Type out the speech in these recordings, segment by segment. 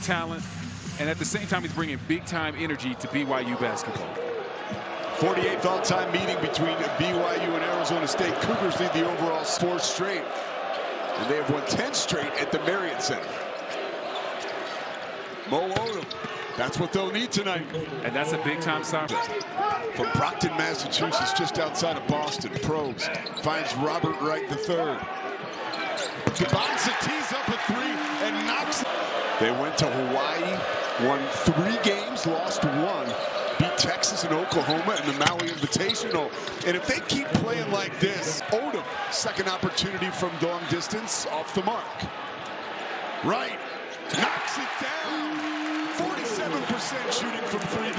talent, and at the same time, he's bringing big-time energy to BYU basketball. 48th all-time meeting between BYU and Arizona State. Cougars lead the overall 4 straight, and they have won 10 straight at the Marriott Center. Mo Odom, that's what they'll need tonight. And that's a big-time sign. From Brockton, Massachusetts, just outside of Boston, Probes finds Robert Wright III. Dibonsa tees up a 3 and knocks it. They went to Hawaii, won 3 games, lost 1. Beat Texas and Oklahoma in the Maui Invitational. And if they keep playing like this, Odom, second opportunity from long distance, off the mark. Wright knocks it down. 47% shooting from 3.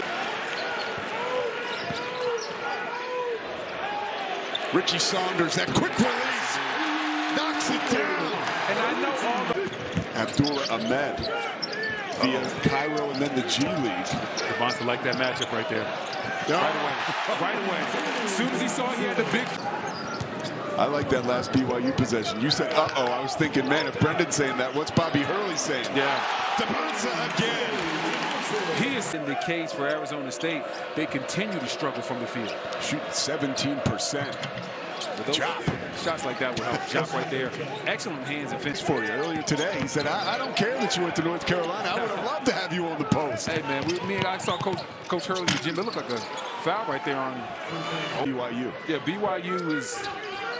Richie Saunders, that quick release, knocks it down. And I know all the... Abdullah Ahmed via Cairo and then the G League. Dibonsa liked that matchup right there. Right away. As soon as he saw he had the big... I like that last BYU possession. You said, uh-oh. I was thinking, man, if Brendan's saying that, what's Bobby Hurley saying? Yeah. Dibonsa again. He is in the case for Arizona State. They continue to struggle from the field. Shooting 17%. Shots like that will help. Shot right there. Excellent hands and finish for you. Earlier today, he said, I don't care that you went to North Carolina. I would have loved to have you on the post. Hey, man, I saw Coach Hurley in the gym. It looked like a foul right there on BYU. Yeah, BYU is,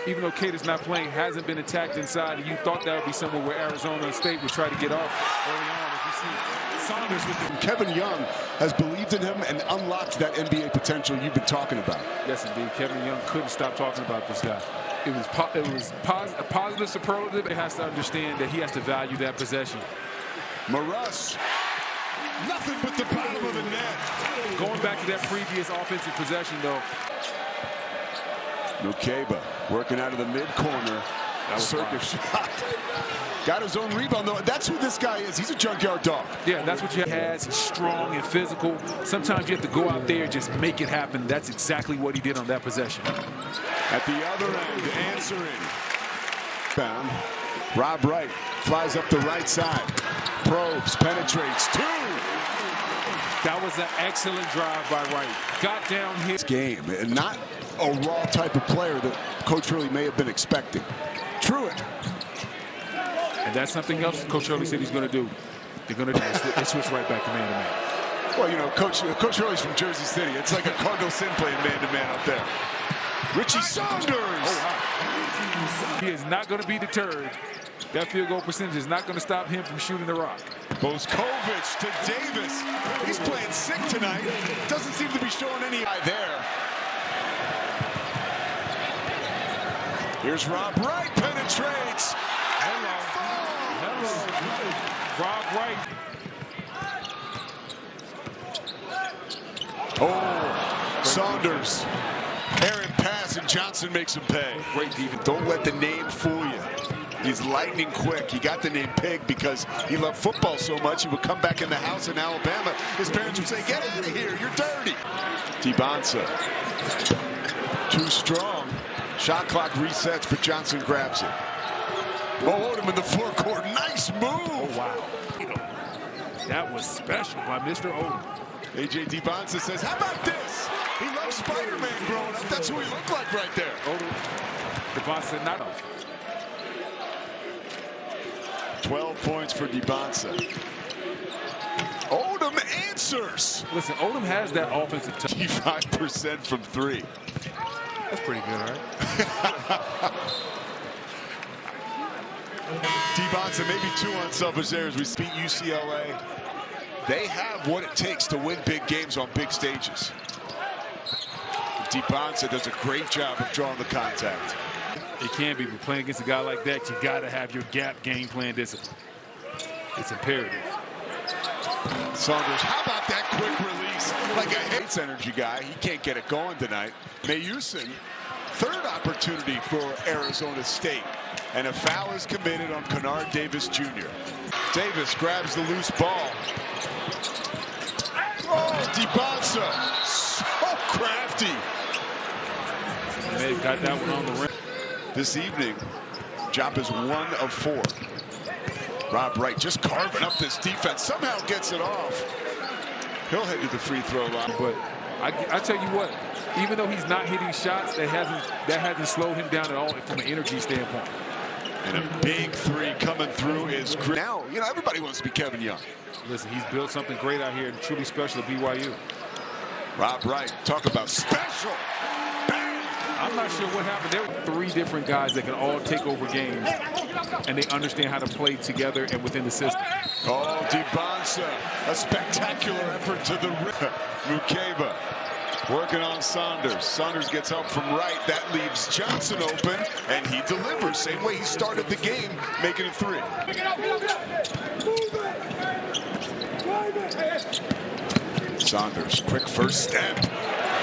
even though Kate is not playing, hasn't been attacked inside. And you thought that would be somewhere where Arizona State would try to get off early on. As you see Saunders with him. Kevin Young has believed in him and unlocked that NBA potential you've been talking about. Yes, indeed. Kevin Young couldn't stop talking about this guy. It was a positive superlative. He has to understand that he has to value that possession. Maras, nothing but the bottom of the net. Going back to that previous offensive possession, though. Nokeba working out of the mid-corner. Circus shot. Got his own rebound, though. That's who this guy is. He's a junkyard dog. Yeah, that's what you have. He's strong and physical. Sometimes you have to go out there and just make it happen. That's exactly what he did on that possession. At the other end, answering. Found. Rob Wright flies up the right side. Probes, penetrates. 2. That was an excellent drive by Wright. Got down his game, and not a raw type of player that Coach Hurley may have been expecting. Truitt. And that's something else Coach Hurley said he's going to do. They're going to switch right back to man-to-man. Well, you know, Coach Hurley's from Jersey City. It's like a Cardinal Sin playing man-to-man up there. Richie Saunders. Oh, wow. He is not going to be deterred. That field goal percentage is not going to stop him from shooting the rock. Boskovic to Davis. He's playing sick tonight. Doesn't seem to be showing any eye there. Here's Rob Wright, penetrates. Hello. Rob Wright. Oh, Saunders. Aaron pass, and Johnson makes him pay. Great defense. Don't let the name fool you. He's lightning quick. He got the name Pig because he loved football so much he would come back in the house in Alabama. His parents would say, get out of here, you're dirty. Dibonsa. Too strong. Shot clock resets, but Johnson grabs it. Mo Odom in the forecourt. Nice move. Oh, wow. That was special by Mr. Odom. A.J. Dibonsa says, how about this? He loves Spider-Man growing up. That's who he looked like right there. Odom. Dibonsa not off. 12 points for Dibonsa. Odom answers. Listen, Odom has that offensive touch. 55% from 3. That's pretty good, right? Dibonsa, maybe 2 unselfish errors. We beat UCLA. They have what it takes to win big games on big stages. Dibonsa does a great job of drawing the contact. It can be, but playing against a guy like that, you got to have your gap game plan discipline. It's imperative. Saunders, how about that quick release? Like a Hates energy guy. He can't get it going tonight. Mayusin, third opportunity for Arizona State. And a foul is committed on Kennard Davis Jr. Davis grabs the loose ball. Oh, Dibonsa, so crafty. They got that one on the rim. This evening, Jop is 1 of 4. Rob Wright just carving up this defense. Somehow gets it off. He'll head to the free throw line. But I tell you what, even though he's not hitting shots, that hasn't slowed him down at all from an energy standpoint. And a big three coming through is great. Now, you know, everybody wants to be Kevin Young. Listen, he's built something great out here and truly special at BYU. Rob Wright, talk about special. Bang! I'm not sure what happened. There were 3 different guys that can all take over games, and they understand how to play together and within the system. Oh, DeBonsa, a spectacular effort to the rim. Mukeba working on Saunders. Saunders gets help from Wright. That leaves Johnson open, and he delivers. Same way he started the game, making it 3. Saunders, quick first step.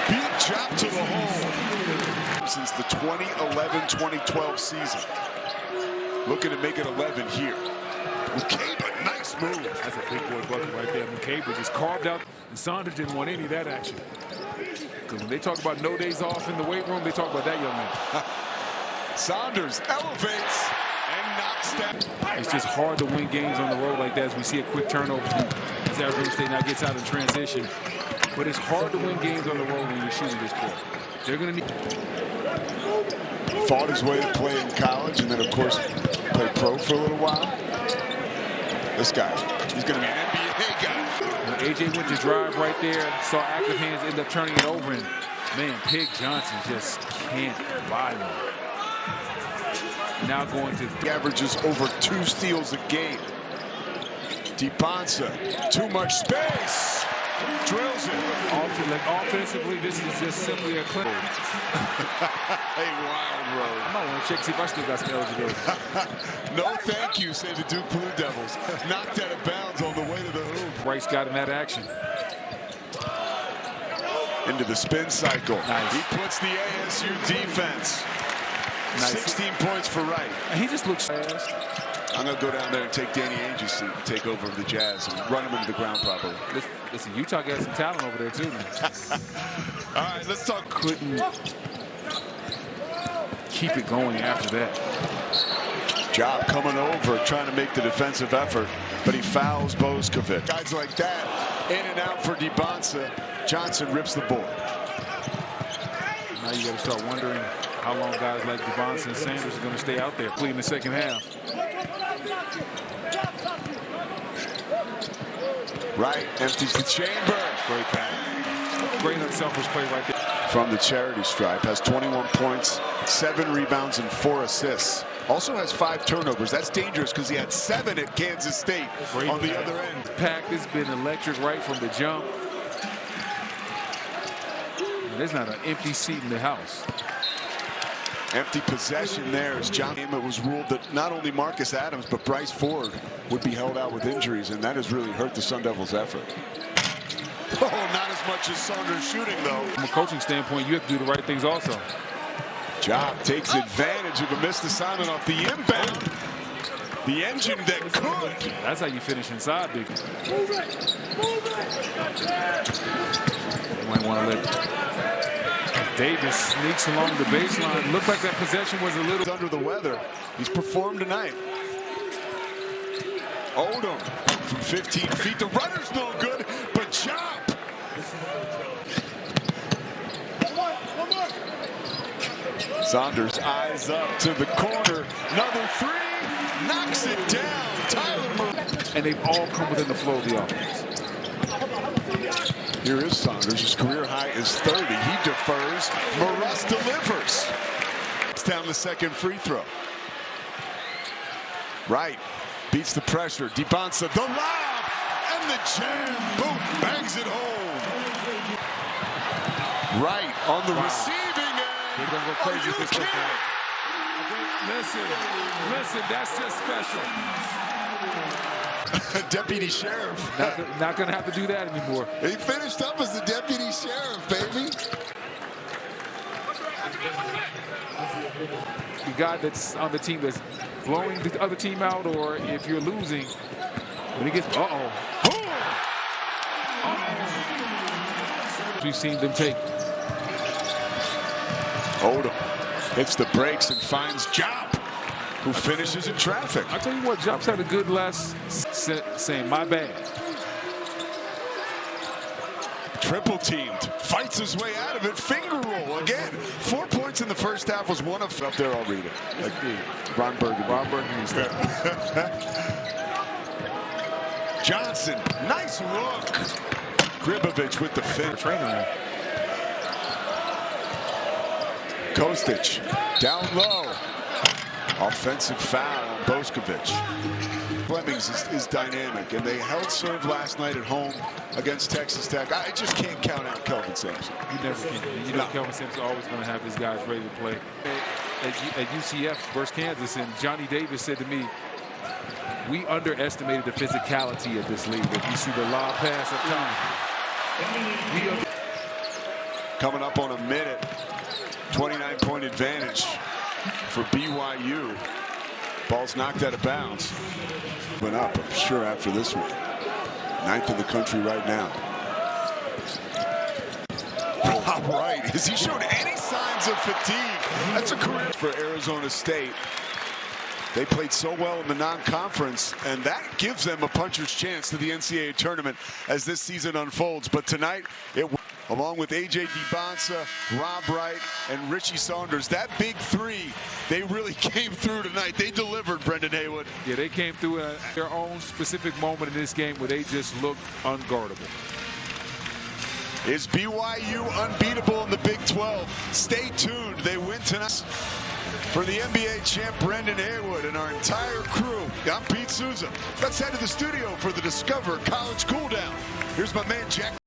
Big chop to the hole. Since the 2011-2012 season. Looking to make it 11 here. Mukeba, nice move. That's a big boy bucket right there. Mukeba just carved out, and Saunders didn't want any of that action. Because when they talk about no days off in the weight room, they talk about that young man. Saunders elevates and knocks down. It's just hard to win games on the road like that as we see a quick turnover as Arizona State now gets out in transition. But it's hard to win games on the road when you're shooting this court. They're going to need... Fought his way to play in college and then, of course, played pro for a little while. This guy, he's going to be an NBA guy. When AJ went to drive right there, saw active hands end up turning it over, and man, Pig Johnson just can't buy him. Now going to... He averages over 2 steals a game. DeBonsa, too much space. Drills it. Offensively, this is just simply a clip. A wild road. I might want to check, see if I still got some eligibility. No thank you, say the Duke Blue Devils. Knocked out of bounds on the way to the hoop. Bryce got in that action. Into the spin cycle. Nice. He puts the ASU defense. Nice. 16 points for Wright. And he just looks fast. I'm going to go down there and take Danny Ainge's seat and take over the Jazz and run him into the ground properly. Listen, Utah got some talent over there, too, man. All right, let's talk. Couldn't keep it going after that. Job coming over, trying to make the defensive effort, but he fouls Boskovic. Guys like that, in and out for DeBonsa. Johnson rips the board. Now you got to start wondering how long guys like DeBonsa and Sanders are going to stay out there, playing the second half. Wright empties the chamber. Great pass. Great unselfish play right there. From the charity stripe, has 21 points, 7 rebounds, and 4 assists. Also has 5 turnovers. That's dangerous because he had 7 at Kansas State on the other end. Pack has been electric right from the jump. There's not an empty seat in the house. Empty possession there as John. It was ruled that not only Marcus Adams but Bryce Ford would be held out with injuries, and that has really hurt the Sun Devils' effort. Oh, not as much as Saunders shooting, though. From a coaching standpoint, you have to do the right things also. Job takes advantage of a missed assignment off the inbound. The engine that could. That's how you finish inside, big. You might want to let Davis sneaks along the baseline. Looked like that possession was a little under the weather. He's performed tonight. Odom from 15 feet. The runner's no good, but Chop. Saunders eyes up to the corner. Another 3. Knocks it down. Tyler Murray. And they've all come within the flow of the offense. Here is Saunders. His career high is 30. He defers. Morris delivers. It's down the second free throw. Wright beats the pressure. DeBonsa, the lob, and the jam. Boom, bangs it home. Wright on the receiving end. They're going to go crazy with this one. Listen, that's just special. Deputy Sheriff. Not going to have to do that anymore. He finished up as the Deputy Sheriff, baby. The guy that's on the team that's blowing the other team out, or if you're losing, when he gets, we've seen them take. Odom hits the brakes and finds Job. who finishes in traffic. I tell you what, Jumps had a good last saying, my bad. Triple teamed, fights his way out of it, finger roll again. 4 points in the first half was one of up there. I'll read it. Like Ron Burgundy style. Johnson, nice look. Gribovich with the finish. Kostic down low. Offensive foul on Boskovic. Flemings is dynamic, and they held serve last night at home against Texas Tech. I just can't count out Kelvin Sampson. You never can. You know, Kelvin Sampson's always going to have his guys ready to play. At UCF versus Kansas, and Johnny Davis said to me, we underestimated the physicality of this league. If you see the lob pass up top. Coming up on a minute, 29-point advantage for BYU. Ball's knocked out of bounds. Went up, I'm sure, after this one. 9th in the country right now. All right, has he shown any signs of fatigue? That's a career for Arizona State. They played so well in the non-conference, and that gives them a puncher's chance to the NCAA tournament as this season unfolds. But tonight, along with A.J. DiBonsa, Rob Wright, and Richie Saunders, that big three, they really came through tonight. They delivered, Brendan Haywood. Yeah, they came through their own specific moment in this game where they just looked unguardable. Is BYU unbeatable in the Big 12? Stay tuned. They win tonight. For the NBA champ Brendan Haywood and our entire crew, I'm Pete Souza. Let's head to the studio for the Discover College Cool Down. Here's my man Jack.